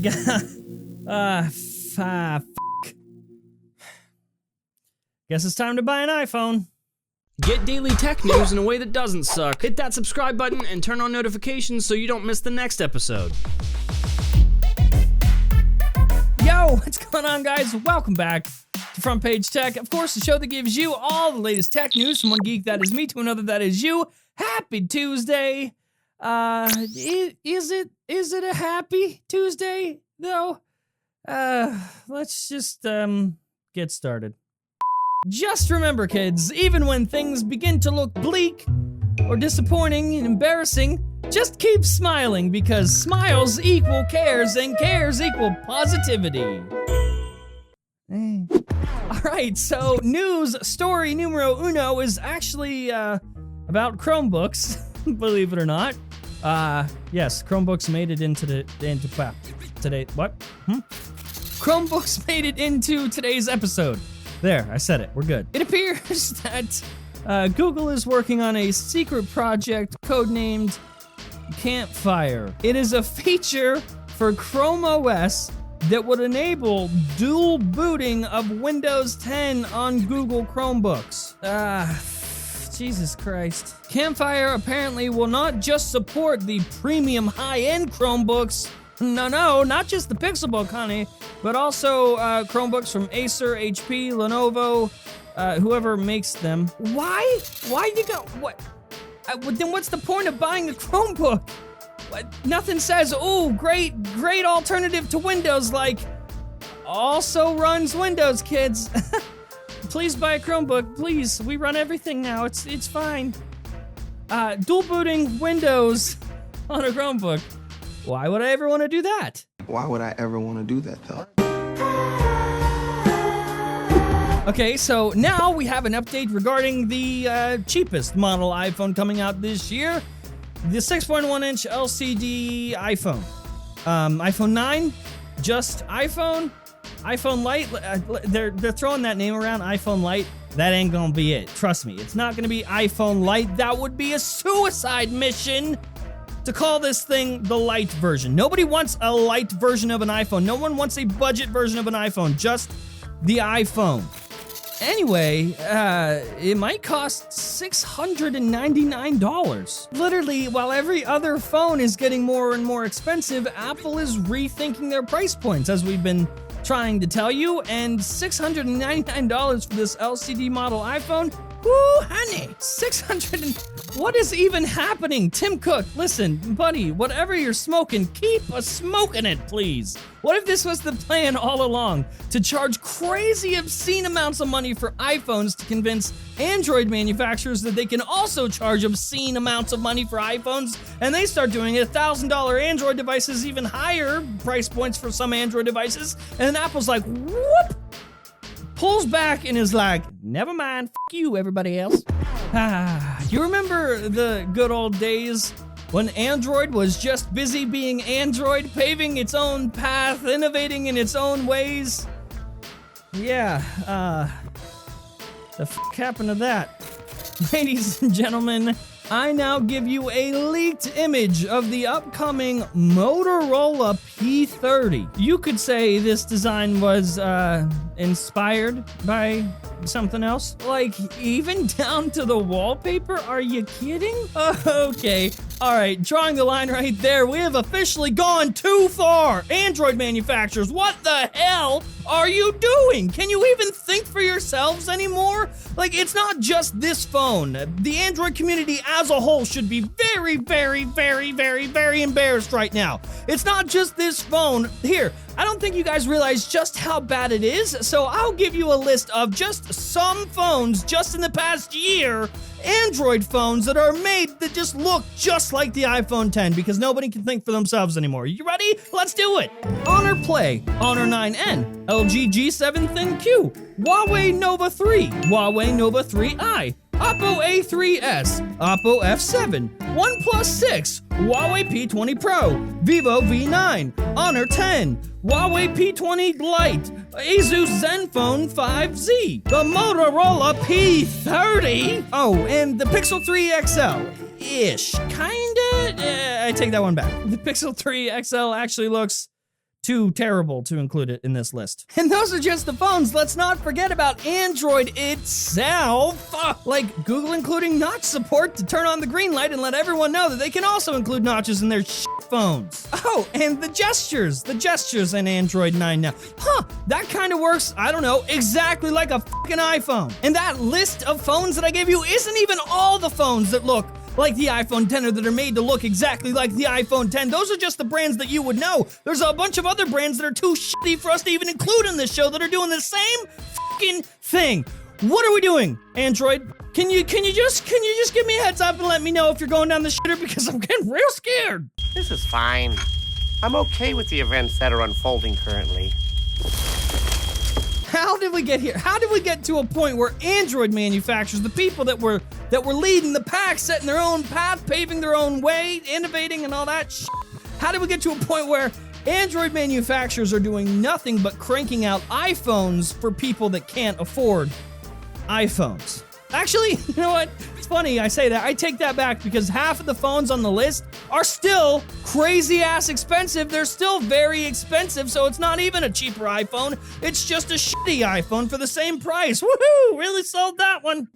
F. Guess it's time to buy an iPhone. Get daily tech news in a way that doesn't suck. Hit that subscribe button and turn on notifications so you don't miss the next episode. Yo, what's going on, guys? Welcome back to Front Page Tech. Of course, the show that gives you all the latest tech news from one geek that is me to another that is you. Happy Tuesday. Is it a happy Tuesday though? Let's just get started. Just remember, kids, even when things begin to look bleak or disappointing and embarrassing, just keep smiling because smiles equal cares and cares equal positivity. Alright, so news story numero uno is actually about Chromebooks, believe it or not. Yes, Chromebooks made it into today. What? Chromebooks made it into today's episode. There, I said it. We're good. It appears that Google is working on a secret project codenamed Campfire. It is a feature for Chrome OS that would enable dual booting of Windows 10 on Google Chromebooks. Jesus Christ. Campfire apparently will not just support the premium high-end Chromebooks. No, not just the Pixelbook, honey, but also Chromebooks from Acer, HP, Lenovo, whoever makes them. Why you go? What? Then what's the point of buying a Chromebook? Nothing says, oh, great alternative to Windows, like also runs Windows, kids. Please buy a Chromebook, please. We run everything now. It's fine. Dual booting Windows on a Chromebook. Why would I ever want to do that? Why would I ever want to do that, though? Okay, so now we have an update regarding the cheapest model iPhone coming out this year. The 6.1-inch LCD iPhone. iPhone 9, just iPhone. iPhone Lite, they're throwing that name around, iPhone Lite. That ain't gonna be it. Trust me, it's not gonna be iPhone Lite. That would be a suicide mission to call this thing the light version. Nobody wants a light version of an iPhone. No one wants a budget version of an iPhone, just the iPhone. Anyway, it might cost $699. Literally, while every other phone is getting more and more expensive, Apple is rethinking their price points, as we've been trying to tell you, and $699 for this LCD model iPhone? Woo, honey, what is even happening? Tim Cook, listen, buddy, whatever you're smoking, keep smoking it, please. What if this was the plan all along? To charge crazy, obscene amounts of money for iPhones to convince Android manufacturers that they can also charge obscene amounts of money for iPhones, and they start doing it, $1,000 Android devices, even higher price points for some Android devices, and then Apple's like, whoop! Pulls back and is like, never mind, f*** you, everybody else. You remember the good old days when Android was just busy being Android, paving its own path, innovating in its own ways? Yeah, the f*** happened to that? Ladies and gentlemen, I now give you a leaked image of the upcoming Motorola P30. You could say this design was inspired by something else. Like, even down to the wallpaper? Are you kidding? Okay, alright, drawing the line right there. We have officially gone too far. Android manufacturers, what the hell are you doing? Can you even think for yourselves anymore? Like, it's not just this phone. The Android community as a whole should be very, very, very, very, very embarrassed right now. It's not just this phone. Here, I don't think you guys realize just how bad it is, so I'll give you a list of just some phones just in the past year, Android phones that are made that just look just like the iPhone 10 because nobody can think for themselves anymore. You ready? Let's do it. Honor Play, Honor 9N, LG G7 ThinQ, Huawei Nova 3, Huawei Nova 3i, Oppo A3s, Oppo F7, OnePlus 6, Huawei P20 Pro, Vivo V9, Honor 10, Huawei P20 Lite, Asus Zenfone 5Z, the Motorola P30, oh, and the Pixel 3 XL-ish, kinda, I take that one back. The Pixel 3 XL actually looks too terrible to include it in this list. And those are just the phones. Let's not forget about Android itself. Like Google including notch support to turn on the green light and let everyone know that they can also include notches in their phones. Oh, and the gestures in Android 9 now. That kind of works, I don't know, exactly like a fucking iPhone. And that list of phones that I gave you isn't even all the phones that look like the iPhone 10 or that are made to look exactly like the iPhone 10. Those are just the brands that you would know. There's a bunch of other brands that are too shitty for us to even include in this show that are doing the same fucking thing. What are we doing, Android? Can you just give me a heads up and let me know if you're going down the shitter, because I'm getting real scared. This is fine. I'm okay with the events that are unfolding currently. How did we get here? How did we get to a point where Android manufacturers, the people that were leading the pack, setting their own path, paving their own way, innovating and all that shit, how did we get to a point where Android manufacturers are doing nothing but cranking out iPhones for people that can't afford iPhones? Actually, you know what? It's funny I say that. I take that back, because half of the phones on the list are still crazy ass expensive. They're still very expensive, so it's not even a cheaper iPhone. It's just a shitty iPhone for the same price. Woohoo! Really sold that one.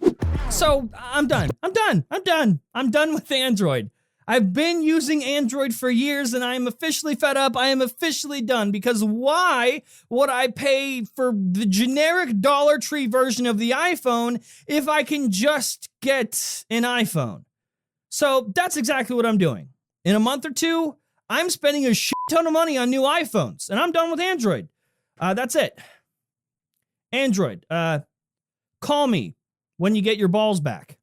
So I'm done. I'm done with Android. I've been using Android for years, and I am officially fed up. I am officially done, because why would I pay for the generic Dollar Tree version of the iPhone if I can just get an iPhone? So that's exactly what I'm doing. In a month or two, I'm spending a shit ton of money on new iPhones, and I'm done with Android. That's it. Android, call me when you get your balls back.